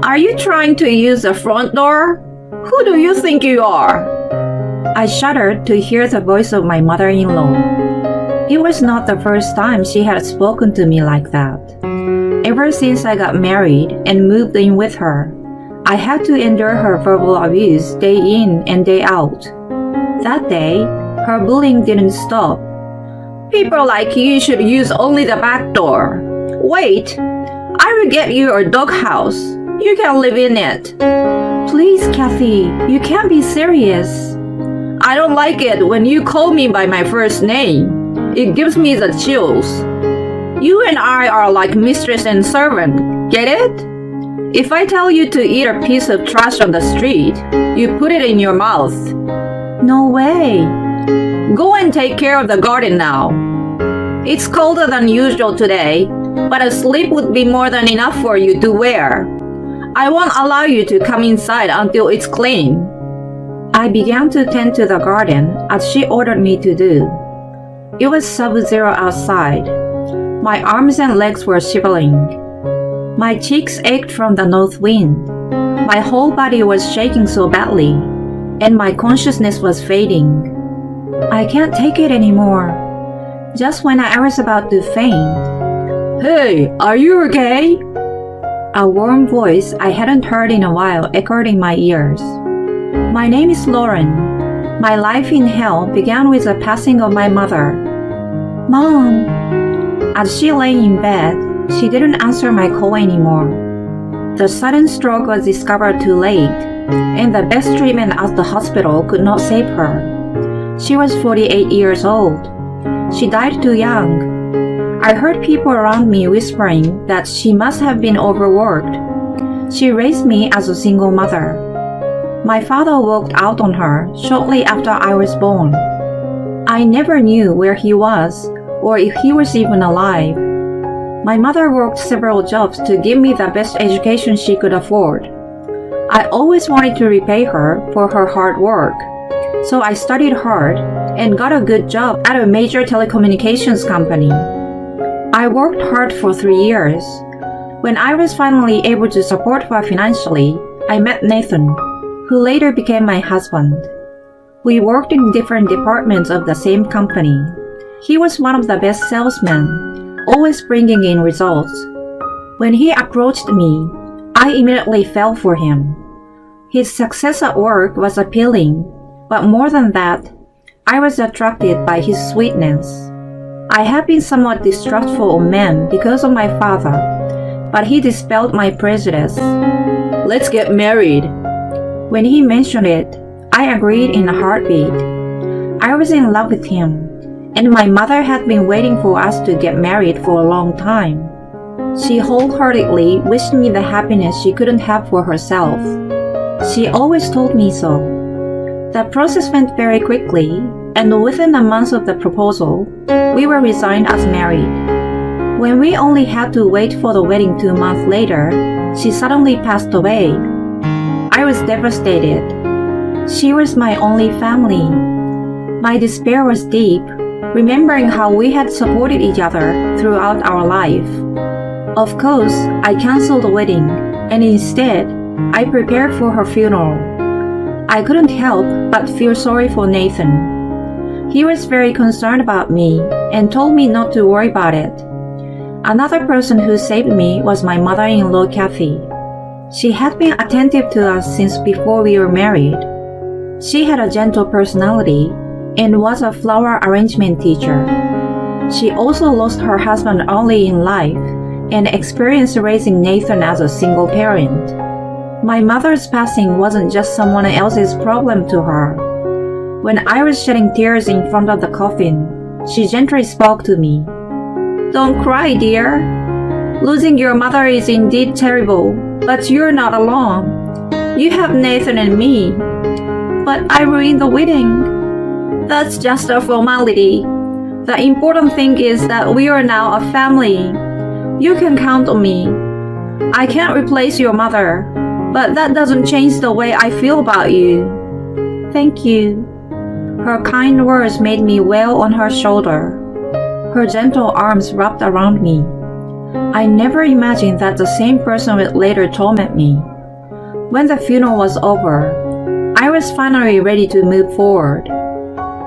Are you trying to use the front door? Who do you think you are? I shuddered to hear the voice of my mother-in-law. It was not the first time she had spoken to me like that. Ever since I got married and moved in with her, I had to endure her verbal abuse day in and day out. That day, her bullying didn't stop. People like you should use only the back door. Wait, I will get you a doghouse. You can live in it. Please, Kathy, you can't be serious. I don't like it when you call me by my first name. It gives me the chills. You and I are like mistress and servant, get it? If I tell you to eat a piece of trash on the street, you put it in your mouth. No way. Go and take care of the garden now. It's colder than usual today, but a slip would be more than enough for you to wear. I won't allow you to come inside until it's clean. I began to tend to the garden as she ordered me to do. It was sub-zero outside. My arms and legs were shivering. My cheeks ached from the north wind. My whole body was shaking so badly, and my consciousness was fading. I can't take it anymore. Just when I was about to faint. Hey, are you okay? A warm voice I hadn't heard in a while echoed in my ears. My name is Lauren. My life in hell began with the passing of my mother. Mom! As she lay in bed, she didn't answer my call anymore. The sudden stroke was discovered too late, and the best treatment at the hospital could not save her. She was 48 years old. She died too young. I heard people around me whispering that she must have been overworked. She raised me as a single mother. My father walked out on her shortly after I was born. I never knew where he was or if he was even alive. My mother worked several jobs to give me the best education she could afford. I always wanted to repay her for her hard work, so I studied hard and got a good job at a major telecommunications company. I worked hard for 3 years. When I was finally able to support her financially, I met Nathan, who later became my husband. We worked in different departments of the same company. He was one of the best salesmen, always bringing in results. When he approached me, I immediately fell for him. His success at work was appealing, but more than that, I was attracted by his sweetness. I have been somewhat distrustful of men because of my father, but he dispelled my prejudice. Let's get married. When he mentioned it, I agreed in a heartbeat. I was in love with him, and my mother had been waiting for us to get married for a long time. She wholeheartedly wished me the happiness she couldn't have for herself. She always told me so. The process went very quickly, and within a month of the proposal, we were resigned as married. When we only had to wait for the wedding 2 months later, she suddenly passed away. I was devastated. She was my only family. My despair was deep, remembering how we had supported each other throughout our life. Of course, I canceled the wedding, and instead, I prepared for her funeral. I couldn't help but feel sorry for Nathan. He was very concerned about me and told me not to worry about it. Another person who saved me was my mother-in-law, Kathy. She had been attentive to us since before we were married. She had a gentle personality and was a flower arrangement teacher. She also lost her husband early in life and experienced raising Nathan as a single parent. My mother's passing wasn't just someone else's problem to her. When I was shedding tears in front of the coffin, she gently spoke to me. Don't cry, dear. Losing your mother is indeed terrible, but you're not alone. You have Nathan and me. But I ruined the wedding. That's just a formality. The important thing is that we are now a family. You can count on me. I can't replace your mother, but that doesn't change the way I feel about you. Thank you. Her kind words made me wail on her shoulder. Her gentle arms wrapped around me. I never imagined that the same person would later torment me, When the funeral was over, I was finally ready to move forward.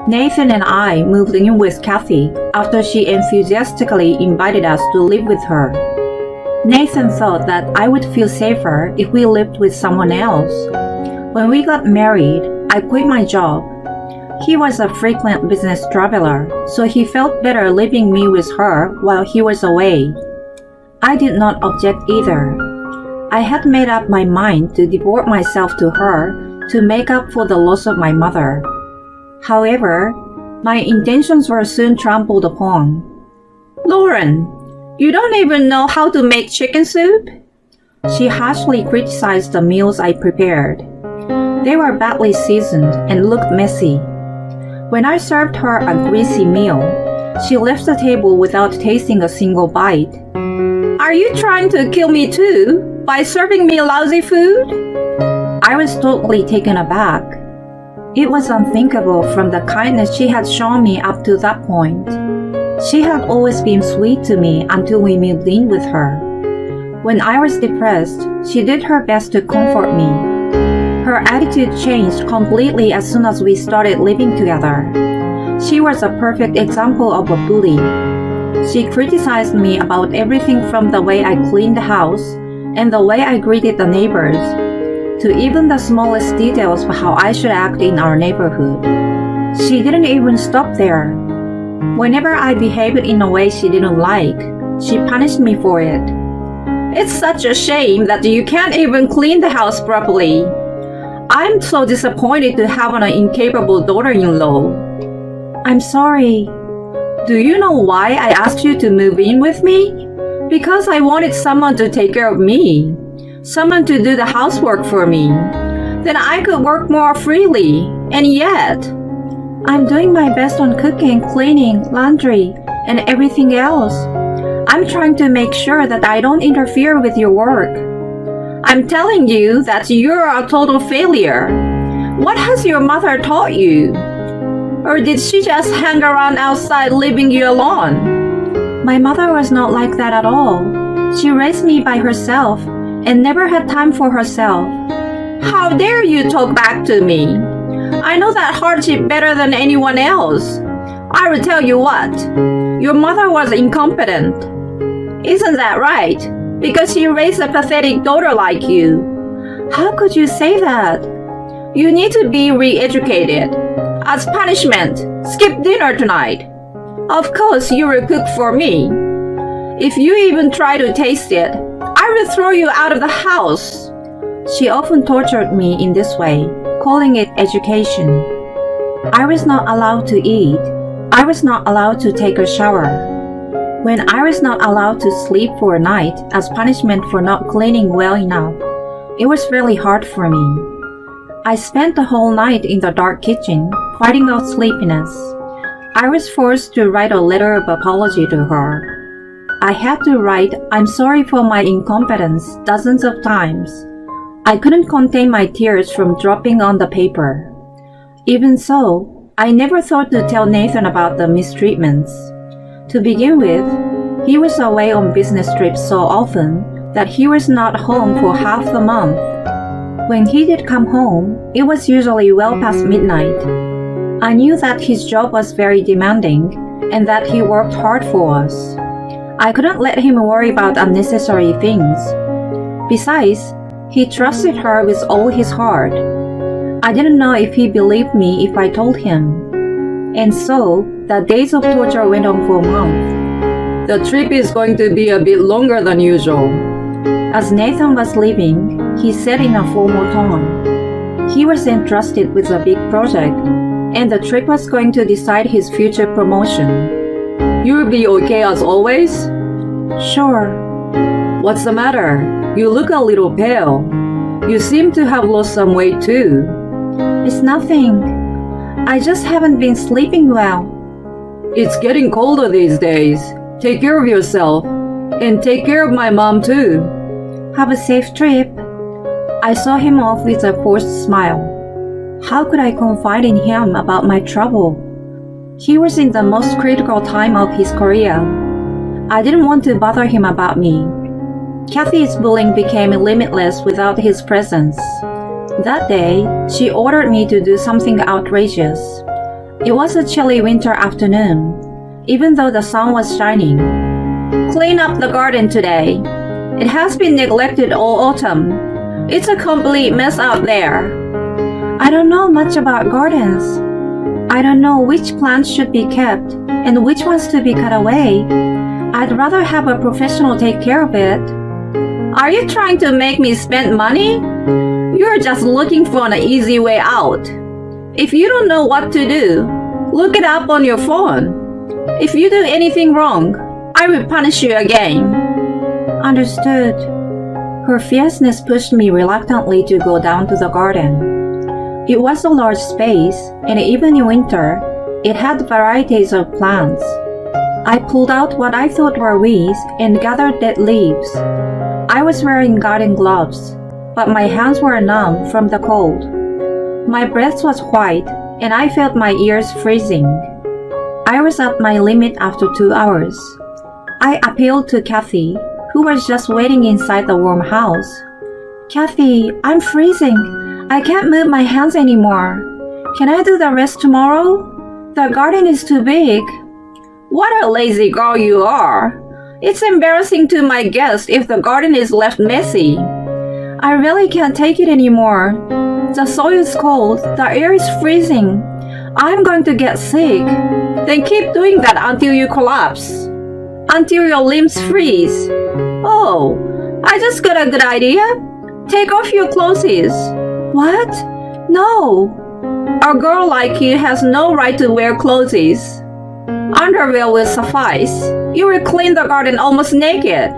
Nathan and I moved in with Kathy after she enthusiastically invited us to live with her. Nathan thought that I would feel safer if we lived with someone else. When we got married, I quit my job. He was a frequent business traveler, so he felt better leaving me with her while he was away. I did not object either. I had made up my mind to devote myself to her to make up for the loss of my mother. However, my intentions were soon trampled upon. "Lauren, you don't even know how to make chicken soup?" She harshly criticized the meals I prepared. They were badly seasoned and looked messy. When I served her a greasy meal, she left the table without tasting a single bite. "Are you trying to kill me too, by serving me lousy food?" I was totally taken aback. It was unthinkable from the kindness she had shown me up to that point. She had always been sweet to me until we moved in with her. When I was depressed, she did her best to comfort me. Her attitude changed completely as soon as we started living together. She was a perfect example of a bully. She criticized me about everything from the way I cleaned the house and the way I greeted the neighbors, to even the smallest details of how I should act in our neighborhood. She didn't even stop there. Whenever I behaved in a way she didn't like, she punished me for it. "It's such a shame that you can't even clean the house properly. I'm so disappointed to have an incapable daughter-in-law." "I'm sorry." "Do you know why I asked you to move in with me? Because I wanted someone to take care of me. Someone to do the housework for me. Then I could work more freely. And yet, I'm doing my best on cooking, cleaning, laundry, and everything else. I'm trying to make sure that I don't interfere with your work. I'm telling you that you're a total failure. What has your mother taught you? Or did she just hang around outside leaving you alone?" My mother was not like that at all. She raised me by herself and never had time for herself. "How dare you talk back to me? I know that hardship better than anyone else. I will tell you what, your mother was incompetent. Isn't that right? Because she raised a pathetic daughter like you." "How could you say that?" "You need to be re-educated. As punishment, skip dinner tonight. Of course you will cook for me. If you even try to taste it, I will throw you out of the house." She often tortured me in this way, calling it education. I was not allowed to eat. I was not allowed to take a shower. When I was not allowed to sleep for a night as punishment for not cleaning well enough, it was really hard for me. I spent the whole night in the dark kitchen, fighting off sleepiness. I was forced to write a letter of apology to her. I had to write, "I'm sorry for my incompetence," dozens of times. I couldn't contain my tears from dropping on the paper. Even so, I never thought to tell Nathan about the mistreatments. To begin with, he was away on business trips so often that he was not home for half the month. When he did come home, it was usually well past midnight. I knew that his job was very demanding and that he worked hard for us. I couldn't let him worry about unnecessary things. Besides, he trusted her with all his heart. I didn't know if he believed me if I told him. And so, the days of torture went on for months. "The trip is going to be a bit longer than usual." As Nathan was leaving, he said in a formal tone. He was entrusted with a big project, and the trip was going to decide his future promotion. "You'll be okay as always?" "Sure." "What's the matter? You look a little pale. You seem to have lost some weight too." "It's nothing. I just haven't been sleeping well." "It's getting colder these days. Take care of yourself. And take care of my mom too." "Have a safe trip." I saw him off with a forced smile. How could I confide in him about my trouble? He was in the most critical time of his career. I didn't want to bother him about me. Kathy's bullying became limitless without his presence. That day, she ordered me to do something outrageous. It was a chilly winter afternoon, even though the sun was shining. Clean up the garden today. It has been neglected all autumn. It's a complete mess out there. I don't know much about gardens. I don't know which plants should be kept and which ones to be cut away. I'd rather have a professional take care of it. Are you trying to make me spend money? You're just looking for an easy way out. If you don't know what to do, look it up on your phone. If you do anything wrong, I will punish you again. Understood. Her fierceness pushed me reluctantly to go down to the garden. It was a large space, and even in winter, it had varieties of plants. I pulled out what I thought were weeds and gathered dead leaves. I was wearing garden gloves, but my hands were numb from the cold. My breath was white, and I felt my ears freezing. I was at my limit after 2 hours. I appealed to Kathy, who was just waiting inside the warm house. Kathy, I'm freezing. I can't move my hands anymore. Can I do the rest tomorrow? The garden is too big. What a lazy girl you are. It's embarrassing to my guests if the garden is left messy. I really can't take it anymore. The soil is cold, the air is freezing. I'm going to get sick. Then keep doing that until you collapse. Until your limbs freeze. Oh, I just got a good idea. Take off your clothes. What? No. A girl like you has no right to wear clothes. Underwear will suffice. You will clean the garden almost naked.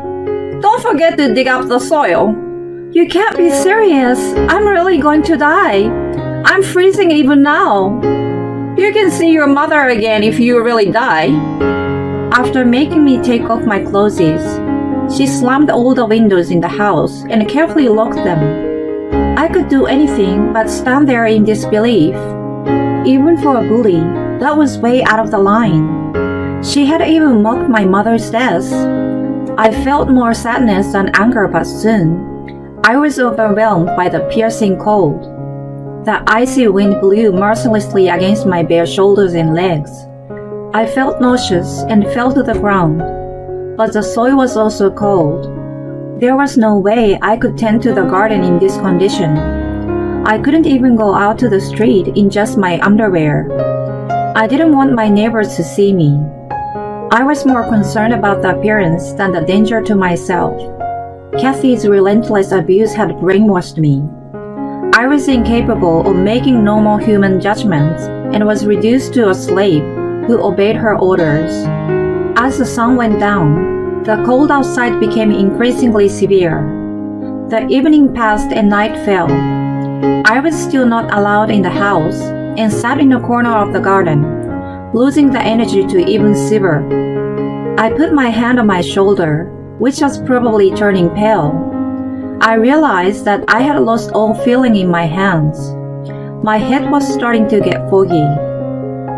Don't forget to dig up the soil. You can't be serious. I'm really going to die. I'm freezing even now. You can see your mother again if you really die. After making me take off my clothes, she slammed all the windows in the house and carefully locked them. I could do anything but stand there in disbelief. Even for a bully, that was way out of the line. She had even mocked my mother's death. I felt more sadness than anger, but soon I was overwhelmed by the piercing cold. The icy wind blew mercilessly against my bare shoulders and legs. I felt nauseous and fell to the ground, but the soil was also cold. There was no way I could tend to the garden in this condition. I couldn't even go out to the street in just my underwear. I didn't want my neighbors to see me. I was more concerned about the appearance than the danger to myself. Kathy's relentless abuse had brainwashed me. I was incapable of making normal human judgments and was reduced to a slave who obeyed her orders. As the sun went down, the cold outside became increasingly severe. The evening passed and night fell. I was still not allowed in the house and sat in a corner of the garden, losing the energy to even shiver. I put my hand on my shoulder, which was probably turning pale. I realized that I had lost all feeling in my hands. My head was starting to get foggy.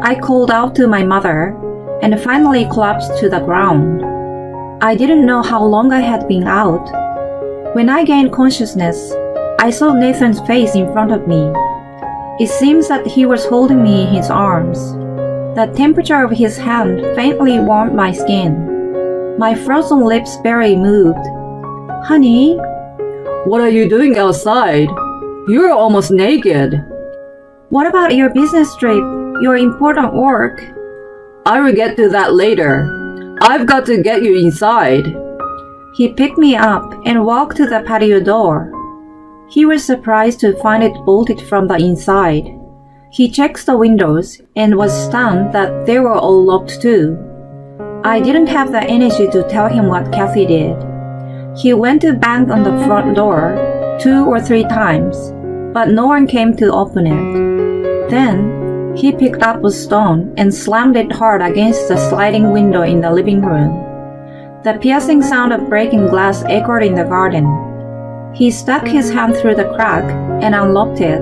I called out to my mother and finally collapsed to the ground. I didn't know how long I had been out. When I gained consciousness, I saw Nathan's face in front of me. It seems that he was holding me in his arms. The temperature of his hand faintly warmed my skin. My frozen lips barely moved. Honey? What are you doing outside? You're almost naked. What about your business trip? Your important work? I will get to that later. I've got to get you inside. He picked me up and walked to the patio door. He was surprised to find it bolted from the inside. He checked the windows and was stunned that they were all locked too. I didn't have the energy to tell him what Kathy did. He went to bang on the front door 2 or 3 times, but no one came to open it. Then, he picked up a stone and slammed it hard against the sliding window in the living room. The piercing sound of breaking glass echoed in the garden. He stuck his hand through the crack and unlocked it.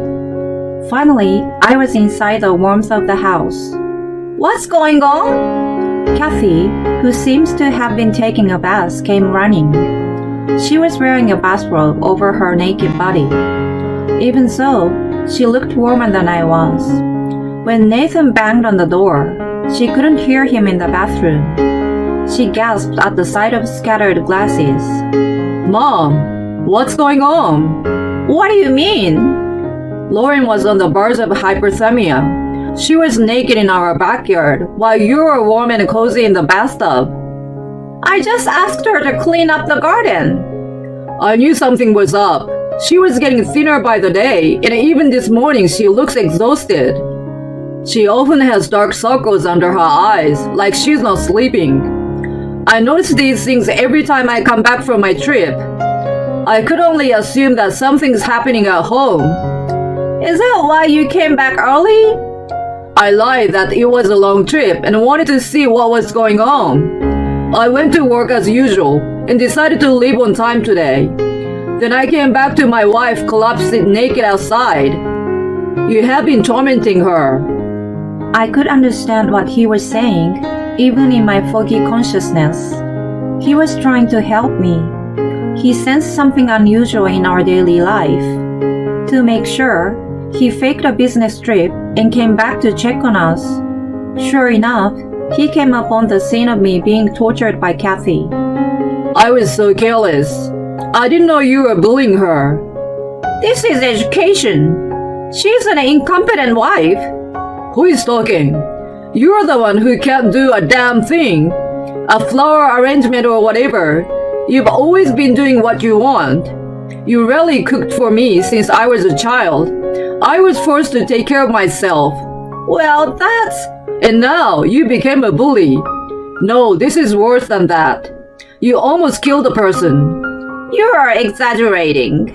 Finally, I was inside the warmth of the house. What's going on? Kathy, who seems to have been taking a bath, came running. She was wearing a bathrobe over her naked body. Even so, she looked warmer than I was. When Nathan banged on the door, she couldn't hear him in the bathroom. She gasped at the sight of scattered glasses. Mom, what's going on? What do you mean? Lauren was on the verge of hypothermia. She was naked in our backyard while you were warm and cozy in the bathtub. I just asked her to clean up the garden. I knew something was up. She was getting thinner by the day, and even this morning she looks exhausted. She often has dark circles under her eyes, like she's not sleeping. I notice these things every time I come back from my trip. I could only assume that something's happening at home. Is that why you came back early? I lied that it was a long trip and wanted to see what was going on. I went to work as usual and decided to leave on time today. Then I came back to my wife collapsed naked outside. You have been tormenting her. I could understand what he was saying, even in my foggy consciousness. He was trying to help me. He sensed something unusual in our daily life. To make sure, he faked a business trip and came back to check on us. Sure enough, he came upon the scene of me being tortured by Kathy. I was so careless. I didn't know you were bullying her. This is education. She's an incompetent wife. Who is talking? You're the one who can't do a damn thing. A flower arrangement or whatever. You've always been doing what you want. You rarely cooked for me since I was a child. I was forced to take care of myself. Well, that's... And now you became a bully. No, this is worse than that. You almost killed a person. You're exaggerating.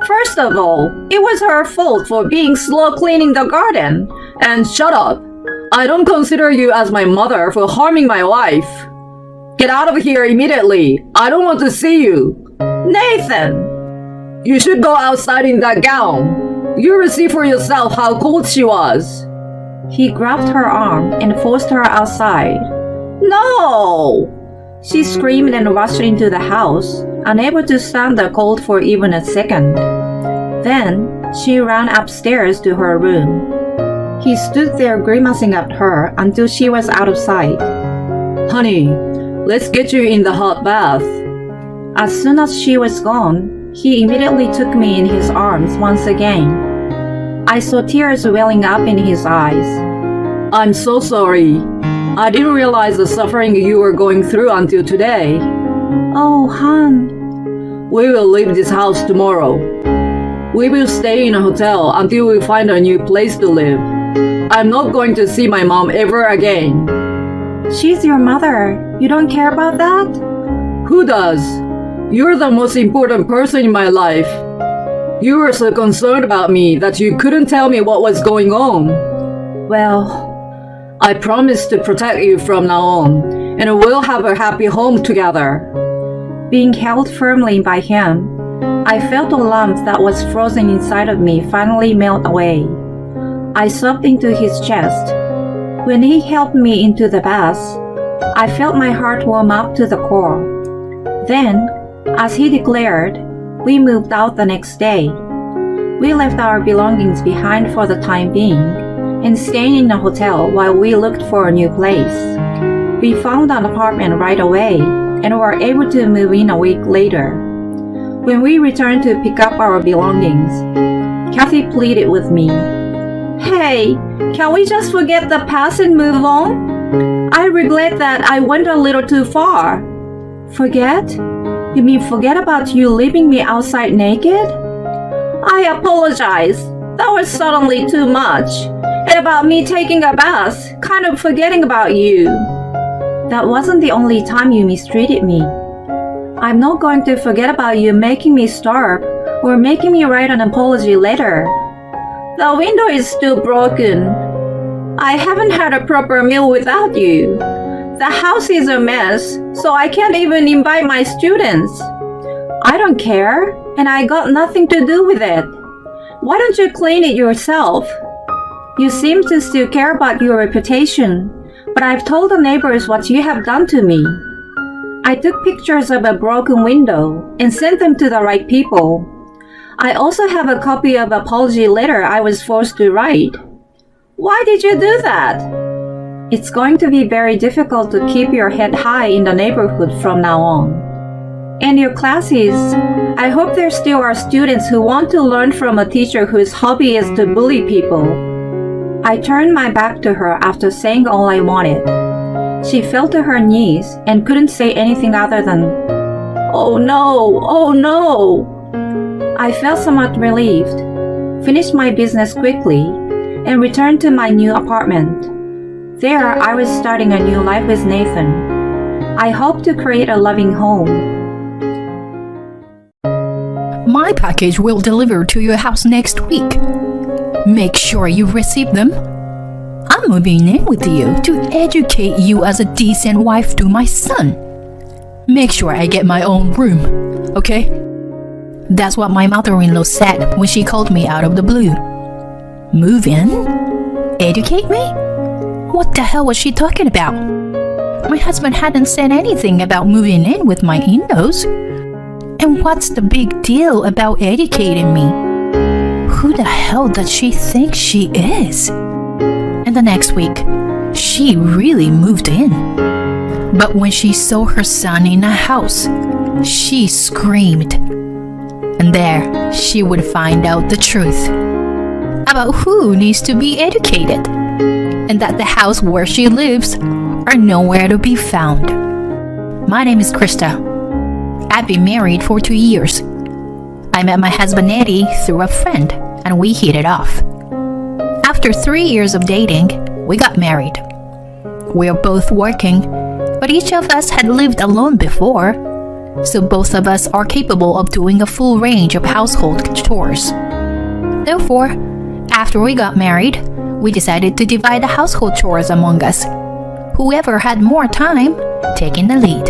First of all, it was her fault for being slow cleaning the garden. And shut up. I don't consider you as my mother for harming my wife. Get out of here immediately. I don't want to see you. Nathan! You should go outside in that gown. You will see for yourself how cold she was. He grabbed her arm and forced her outside. No! She screamed and rushed into the house, unable to stand the cold for even a second. Then, she ran upstairs to her room. He stood there grimacing at her until she was out of sight. Honey, let's get you in the hot bath. As soon as she was gone, he immediately took me in his arms once again. I saw tears welling up in his eyes. I'm so sorry. I didn't realize the suffering you were going through until today. Oh, hon. We will leave this house tomorrow. We will stay in a hotel until we find a new place to live. I'm not going to see my mom ever again. She's your mother. You don't care about that? Who does? You're the most important person in my life. You were so concerned about me that you couldn't tell me what was going on. Well, I promise to protect you from now on, and we'll have a happy home together. being held firmly by him, I felt a lump that was frozen inside of me finally melt away. I sobbed into his chest. When he helped me into the bath, I felt my heart warm up to the core. Then, as he declared, we moved out the next day. We left our belongings behind for the time being and stayed in a hotel while we looked for a new place. We found an apartment right away and were able to move in a week later. When we returned to pick up our belongings, Kathy pleaded with me, "Hey, can we just forget the past and move on? I regret that I went a little too far." "Forget? You mean forget about you leaving me outside naked?" "I apologize. That was suddenly too much. And about me taking a bath, kind of forgetting about you." "That wasn't the only time you mistreated me. I'm not going to forget about you making me starve or making me write an apology letter. The window is still broken. I haven't had a proper meal without you. The house is a mess, so I can't even invite my students. I don't care, and I got nothing to do with it. Why don't you clean it yourself? You seem to still care about your reputation, but I've told the neighbors what you have done to me. I took pictures of a broken window and sent them to the right people. I also have a copy of an apology letter I was forced to write. Why did you do that? It's going to be very difficult to keep your head high in the neighborhood from now on. And your classes, I hope there still are students who want to learn from a teacher whose hobby is to bully people. I turned my back to her after saying all I wanted. She fell to her knees and couldn't say anything other than, "Oh no, oh no." I felt somewhat relieved, finished my business quickly, and returned to my new apartment. There, I was starting a new life with Nathan. I hope to create a loving home. My package will deliver to your house next week. Make sure you receive them. I'm moving in with you to educate you as a decent wife to my son. Make sure I get my own room, okay? That's what my mother-in-law said when she called me out of the blue. Move in? Educate me? What the hell was she talking about? My husband hadn't said anything about moving in with my in-laws. And what's the big deal about educating me? Who the hell does she think she is? And the next week, she really moved in. But when she saw her son in a house, she screamed. And there, she would find out the truth about who needs to be educated, and that the house where she lives are nowhere to be found. My name is Krista. I've been married for 2 years. I met my husband Eddie through a friend, and we hit it off. After 3 years of dating, we got married. We are both working, but each of us had lived alone before, so both of us are capable of doing a full range of household chores. Therefore, after we got married, we decided to divide the household chores among us, whoever had more time taking the lead.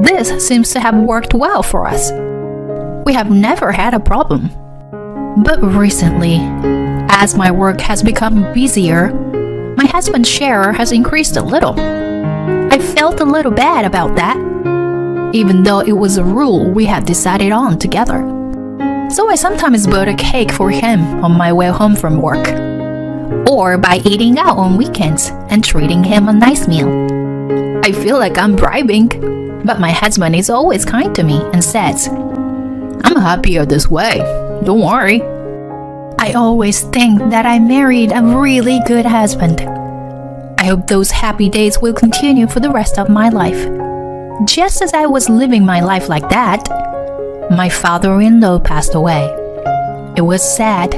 This seems to have worked well for us. We have never had a problem. But recently, as my work has become busier, my husband's share has increased a little. I felt a little bad about that, even though it was a rule we had decided on together. So I sometimes bought a cake for him on my way home from work, or by eating out on weekends and treating him a nice meal. I feel like I'm bribing, but my husband is always kind to me and says, "I'm happier this way, don't worry." I always think that I married a really good husband. I hope those happy days will continue for the rest of my life. Just as I was living my life like that, my father-in-law passed away. It was sad,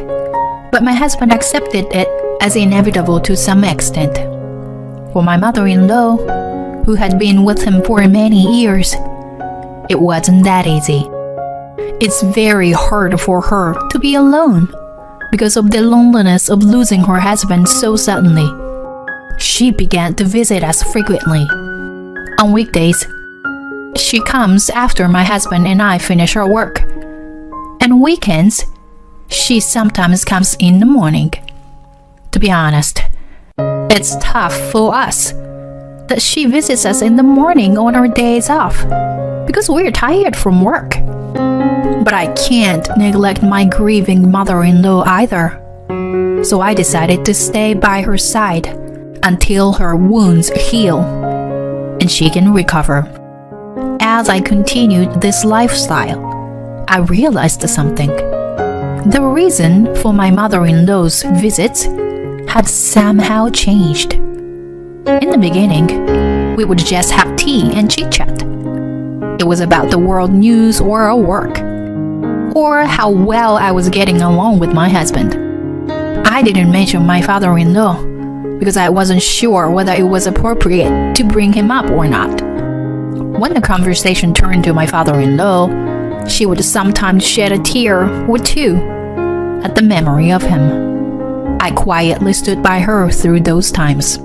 but my husband accepted it as inevitable to some extent. For my mother-in-law, who had been with him for many years, it wasn't that easy. It's very hard for her to be alone because of the loneliness of losing her husband so suddenly. She began to visit us frequently. On weekdays, she comes after my husband and I finish our work. And weekends, she sometimes comes in the morning. To be honest, it's tough for us that she visits us in the morning on our days off because we're tired from work. But I can't neglect my grieving mother-in-law either. So I decided to stay by her side until her wounds heal and she can recover. As I continued this lifestyle, I realized something. The reason for my mother-in-law's visits had somehow changed. In the beginning, we would just have tea and chit-chat. It was about the world news or our work, or how well I was getting along with my husband. I didn't mention my father-in-law because I wasn't sure whether it was appropriate to bring him up or not. When the conversation turned to my father-in-law, she would sometimes shed a tear or two at the memory of him. I quietly stood by her through those times.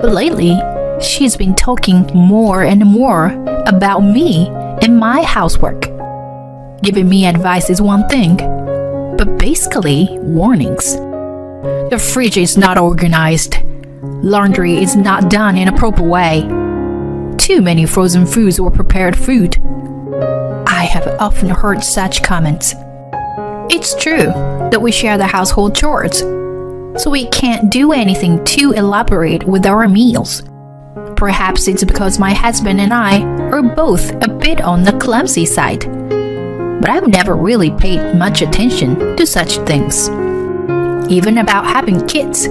But lately, she's been talking more and more about me and my housework. Giving me advice is one thing, but basically warnings. The fridge is not organized. Laundry is not done in a proper way. Too many frozen foods or prepared food. I have often heard such comments. It's true that we share the household chores, so we can't do anything too elaborate with our meals. Perhaps it's because my husband and I are both a bit on the clumsy side. But I've never really paid much attention to such things. Even about having kids,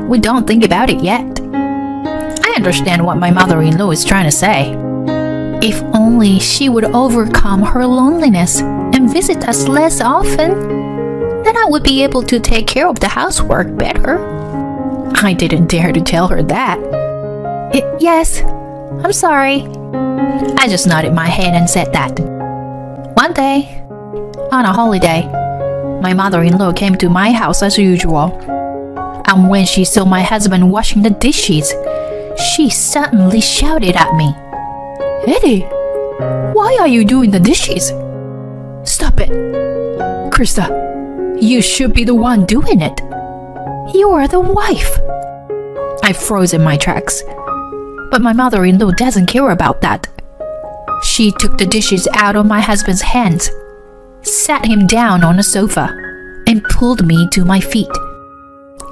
we don't think about it yet. I understand what my mother-in-law is trying to say. If only she would overcome her loneliness and visit us less often, then I would be able to take care of the housework better. I didn't dare to tell her that. Yes, I'm sorry. I just nodded my head and said that. One day, on a holiday, my mother-in-law came to my house as usual. And when she saw my husband washing the dishes, she suddenly shouted at me, "Eddie, why are you doing the dishes? Stop it. Krista, you should be the one doing it. You are the wife." I froze in my tracks. But my mother-in-law doesn't care about that. She took the dishes out of my husband's hands, sat him down on a sofa, and pulled me to my feet.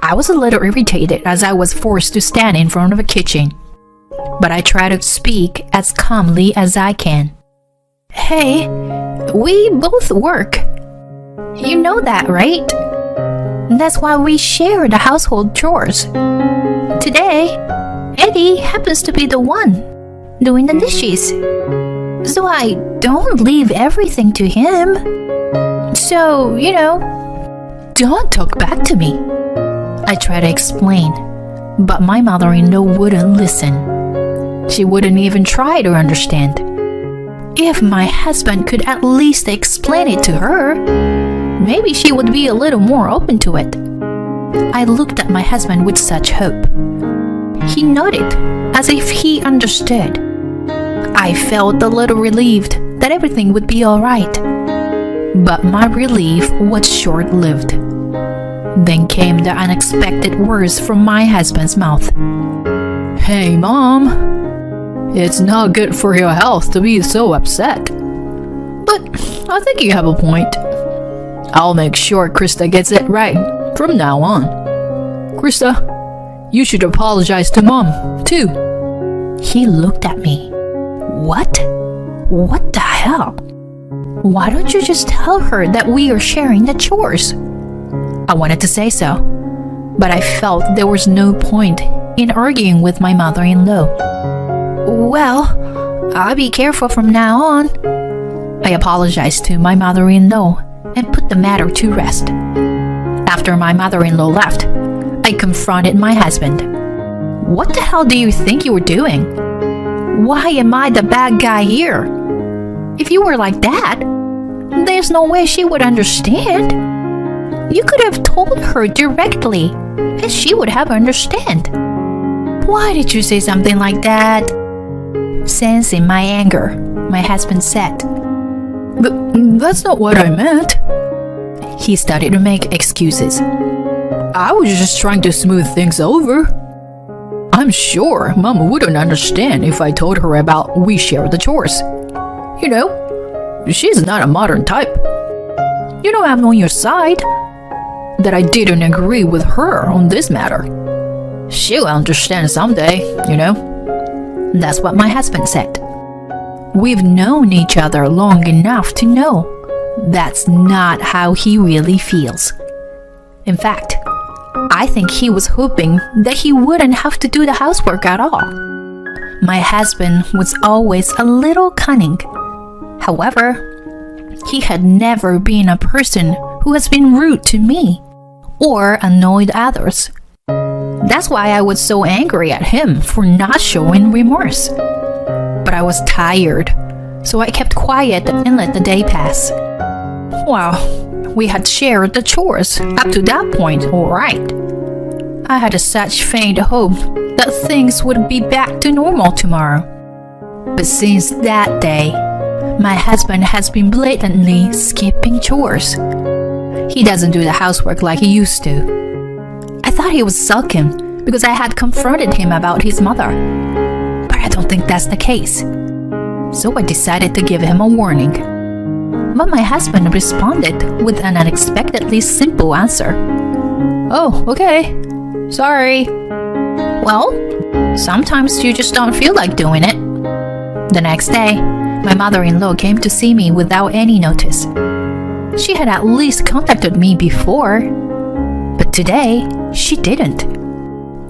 I was a little irritated as I was forced to stand in front of a kitchen, but I try to speak as calmly as I can. Hey, we both work. You know that, right? That's why we share the household chores. Today, Eddie happens to be the one doing the dishes, so I don't leave everything to him. So, don't talk back to me. I try to explain, but my mother-in-law wouldn't listen. She wouldn't even try to understand. If my husband could at least explain it to her, maybe she would be a little more open to it. I looked at my husband with such hope. He nodded, as if he understood. I felt a little relieved that everything would be all right. But my relief was short-lived. Then came the unexpected words from my husband's mouth. Hey, Mom. It's not good for your health to be so upset. But I think you have a point. I'll make sure Krista gets it right from now on. Krista, you should apologize to Mom, too. He looked at me. What? What the hell? Why don't you just tell her that we are sharing the chores? I wanted to say so, but I felt there was no point in arguing with my mother-in-law. Well, I'll be careful from now on. I apologized to my mother-in-law and put the matter to rest. After my mother-in-law left, I confronted my husband. What the hell do you think you were doing? Why am I the bad guy here? If you were like that, there's no way she would understand. You could have told her directly, and she would have understood. Why did you say something like that? Sensing my anger, my husband said. That's not what I meant. He started to make excuses. I was just trying to smooth things over. I'm sure Mom wouldn't understand if I told her about we share the chores. She's not a modern type. I'm on your side. That I didn't agree with her on this matter. She'll understand someday, That's what my husband said. We've known each other long enough to know that's not how he really feels. In fact, I think he was hoping that he wouldn't have to do the housework at all. My husband was always a little cunning. However, he had never been a person who has been rude to me or annoyed others. That's why I was so angry at him for not showing remorse. But I was tired, so I kept quiet and let the day pass. Well, we had shared the chores up to that point, all right. I had such faint hope that things would be back to normal tomorrow. But since that day, my husband has been blatantly skipping chores. He doesn't do the housework like he used to. I thought he was sulking because I had confronted him about his mother. But I don't think that's the case. So I decided to give him a warning. But my husband responded with an unexpectedly simple answer. Oh, okay. Sorry. Well, sometimes you just don't feel like doing it. The next day, my mother-in-law came to see me without any notice. She had at least contacted me before, but today she didn't.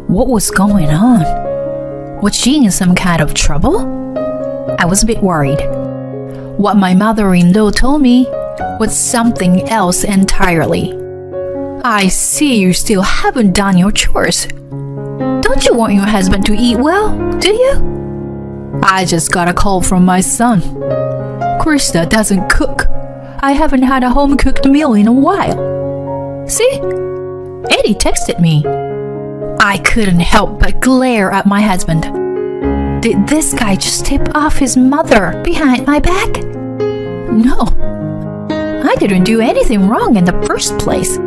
What was going on? Was she in some kind of trouble? I was a bit worried. What my mother-in-law told me was something else entirely. I see you still haven't done your chores. Don't you want your husband to eat well, do you? I just got a call from my son. Krista doesn't cook. I haven't had a home-cooked meal in a while. See? Eddie texted me. I couldn't help but glare at my husband. Did this guy just tip off his mother behind my back? No. I didn't do anything wrong in the first place.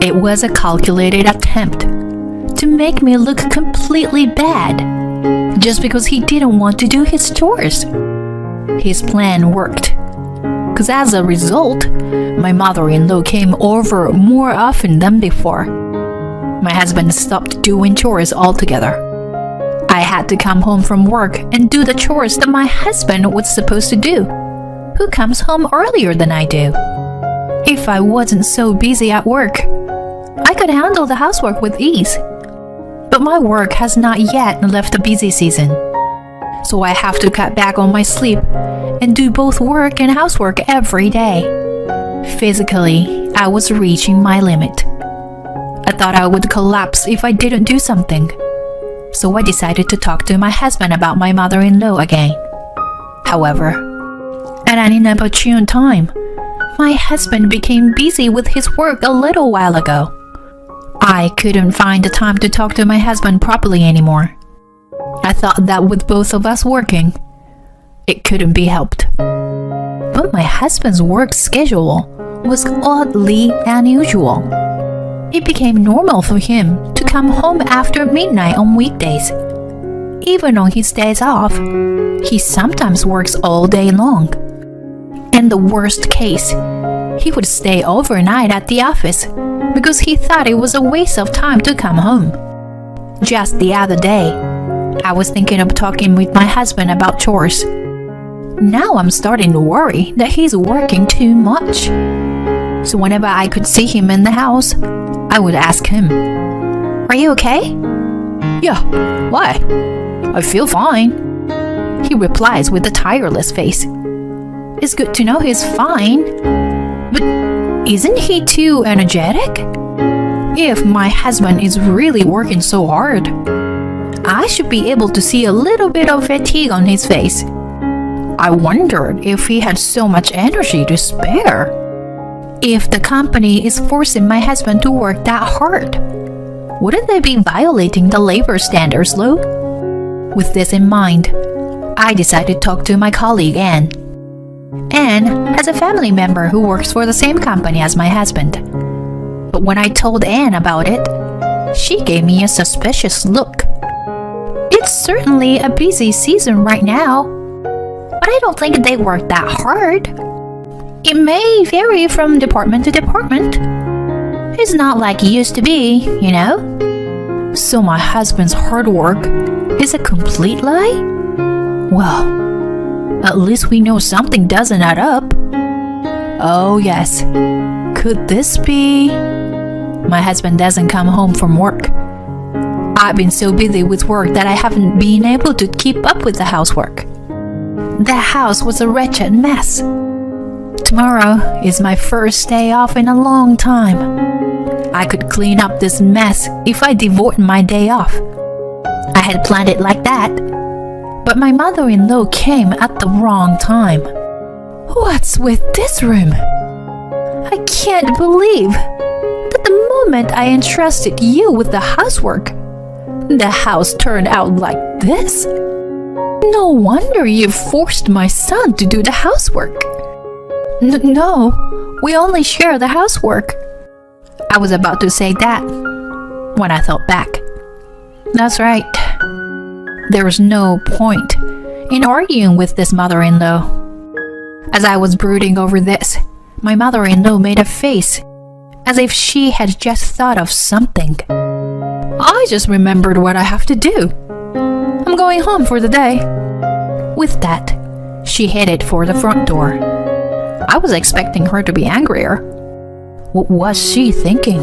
It was a calculated attempt to make me look completely bad just because he didn't want to do his chores. His plan worked. Because as a result, my mother-in-law came over more often than before. My husband stopped doing chores altogether. I had to come home from work and do the chores that my husband was supposed to do, who comes home earlier than I do. If I wasn't so busy at work, I could handle the housework with ease. But my work has not yet left the busy season, so I have to cut back on my sleep and do both work and housework every day. Physically, I was reaching my limit. I thought I would collapse if I didn't do something, so I decided to talk to my husband about my mother-in-law again. However, at an inopportune time, my husband became busy with his work a little while ago. I couldn't find the time to talk to my husband properly anymore. I thought that with both of us working, it couldn't be helped. But my husband's work schedule was oddly unusual. It became normal for him to come home after midnight on weekdays. Even on his days off, he sometimes works all day long. In the worst case, he would stay overnight at the office because he thought it was a waste of time to come home. Just the other day, I was thinking of talking with my husband about chores. Now I'm starting to worry that he's working too much. So whenever I could see him in the house, I would ask him, "Are you okay?" "Yeah, why? I feel fine." He replies with a tireless face. It's good to know he's fine, but isn't he too energetic? If my husband is really working so hard, I should be able to see a little bit of fatigue on his face. I wondered if he had so much energy to spare. If the company is forcing my husband to work that hard, wouldn't they be violating the labor standards law? With this in mind, I decided to talk to my colleague Anne. Anne has a family member who works for the same company as my husband. But when I told Anne about it, she gave me a suspicious look. It's certainly a busy season right now, but I don't think they work that hard. It may vary from department to department. It's not like it used to be, you know? So my husband's hard work is a complete lie? Well, at least we know something doesn't add up. Oh yes, could this be? My husband doesn't come home from work. I've been so busy with work that I haven't been able to keep up with the housework. The house was a wretched mess. Tomorrow is my first day off in a long time. I could clean up this mess if I devoted my day off. I had planned it like that, but my mother-in-law came at the wrong time. What's with this room? I can't believe that the moment I entrusted you with the housework, the house turned out like this. No wonder you forced my son to do the housework. No, we only share the housework. I was about to say that when I thought back. That's right. There's no point in arguing with this mother-in-law. As I was brooding over this, my mother-in-law made a face as if she had just thought of something. I just remembered what I have to do. I'm going home for the day. With that, she headed for the front door. I was expecting her to be angrier. What was she thinking?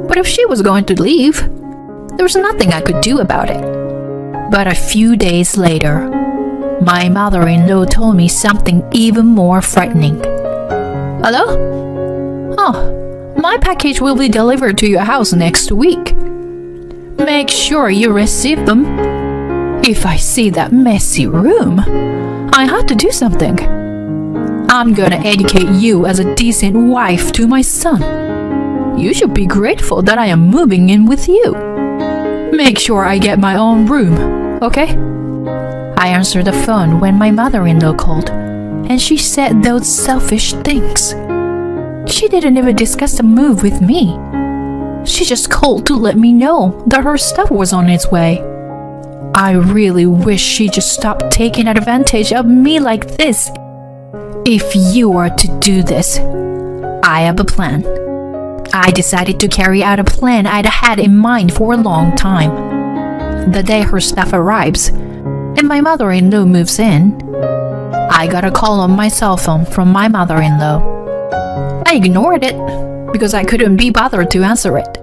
But if she was going to leave, there was nothing I could do about it. But a few days later, my mother-in-law told me something even more frightening. Hello? Oh, my package will be delivered to your house next week. Make sure you receive them. If I see that messy room, I have to do something. I'm gonna educate you as a decent wife to my son. You should be grateful that I am moving in with you. Make sure I get my own room, okay? I answered the phone when my mother-in-law called, and she said those selfish things. She didn't even discuss the move with me. She just called to let me know that her stuff was on its way. I really wish she just stopped taking advantage of me like this. If you are to do this, I have a plan. I decided to carry out a plan I'd had in mind for a long time. The day her stuff arrives, and my mother-in-law moves in, I got a call on my cell phone from my mother-in-law. I ignored it because I couldn't be bothered to answer it.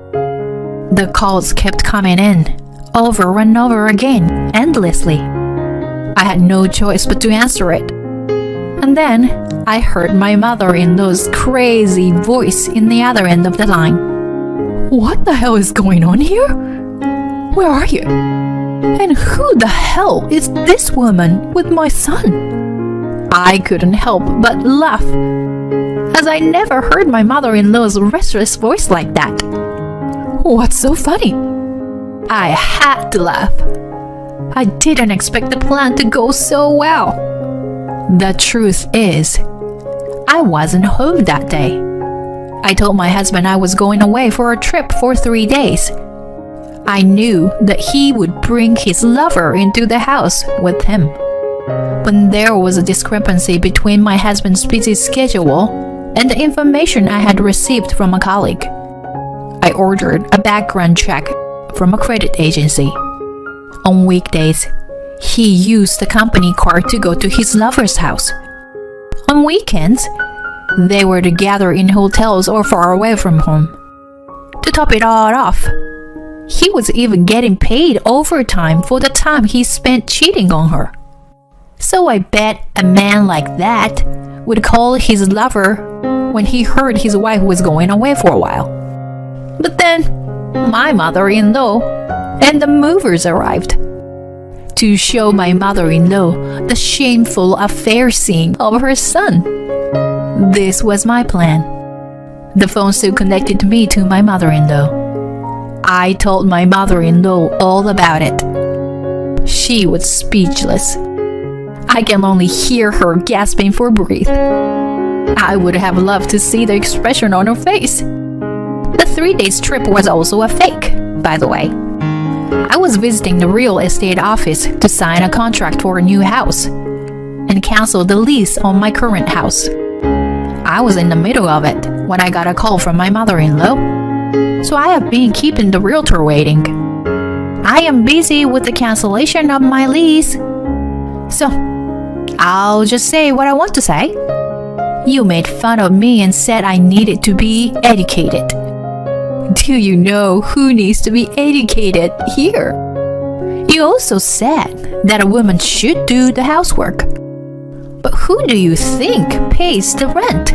The calls kept coming in, over and over again, endlessly. I had no choice but to answer it. And then I heard my mother-in-law's crazy voice in the other end of the line. What the hell is going on here? Where are you? And who the hell is this woman with my son? I couldn't help but laugh, as I never heard my mother-in-law's restless voice like that. What's so funny? I had to laugh. I didn't expect the plan to go so well. The truth is, I wasn't home that day. I told my husband I was going away for a trip for 3 days. I knew that he would bring his lover into the house with him. When there was a discrepancy between my husband's busy schedule and the information I had received from a colleague, I ordered a background check from a credit agency. On weekdays, he used the company car to go to his lover's house. On weekends, they were to gather in hotels or far away from home. To top it all off, he was even getting paid overtime for the time he spent cheating on her. So I bet a man like that would call his lover when he heard his wife was going away for a while. But then, my mother-in-law and the movers arrived to show my mother-in-law the shameful affair scene of her son. This was my plan. The phone still connected me to my mother-in-law. I told my mother-in-law all about it. She was speechless. I can only hear her gasping for breath. I would have loved to see the expression on her face. The 3 days trip was also a fake, by the way. I was visiting the real estate office to sign a contract for a new house and cancel the lease on my current house. I was in the middle of it when I got a call from my mother-in-law, so I have been keeping the realtor waiting. I am busy with the cancellation of my lease, so I'll just say what I want to say. You made fun of me and said I needed to be educated. Do you know who needs to be educated here? You also said that a woman should do the housework. But who do you think pays the rent?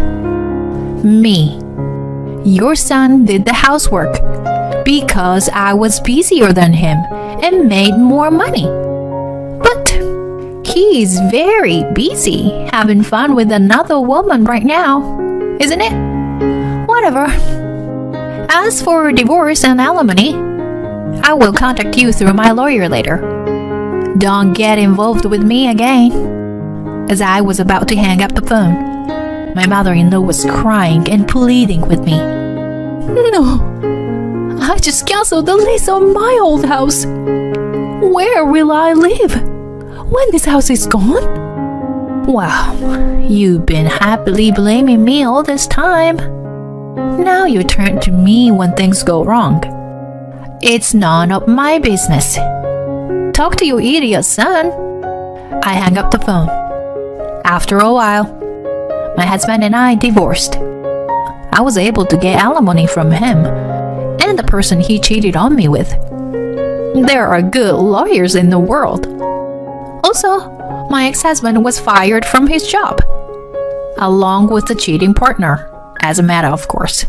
Me. Your son did the housework because I was busier than him and made more money. But he is very busy having fun with another woman right now, isn't it? Whatever. As for divorce and alimony, I will contact you through my lawyer later. Don't get involved with me again. As I was about to hang up the phone, my mother-in-law was crying and pleading with me. No, I just canceled the lease on my old house. Where will I live when this house is gone? Well, you've been happily blaming me all this time. Now you turn to me when things go wrong. It's none of my business. Talk to your idiot son. I hang up the phone. After a while, my husband and I divorced. I was able to get alimony from him and the person he cheated on me with. There are good lawyers in the world. Also, my ex-husband was fired from his job, along with the cheating partner, as a matter of course.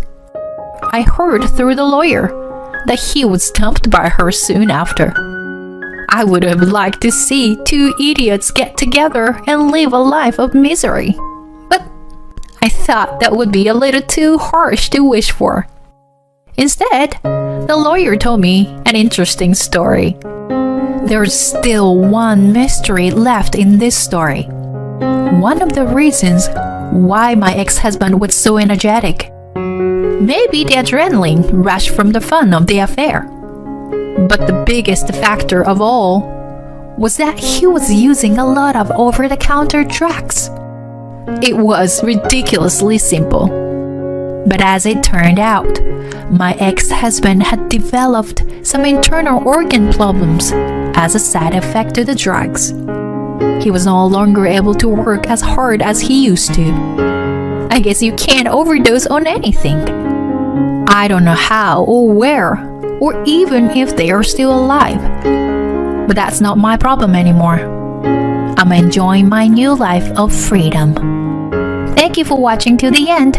I heard through the lawyer that he was dumped by her soon after. I would have liked to see two idiots get together and live a life of misery. But I thought that would be a little too harsh to wish for. Instead, the lawyer told me an interesting story. There's still one mystery left in this story. One of the reasons why my ex-husband was so energetic. Maybe the adrenaline rushed from the fun of the affair. But the biggest factor of all was that he was using a lot of over-the-counter drugs. It was ridiculously simple. But as it turned out, my ex-husband had developed some internal organ problems as a side effect to the drugs. He was no longer able to work as hard as he used to. I guess you can't overdose on anything. I don't know how or where, or even if they are still alive. But that's not my problem anymore. I'm enjoying my new life of freedom. Thank you for watching to the end.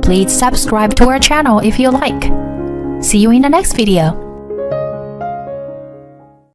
Please subscribe to our channel if you like. See you in the next video.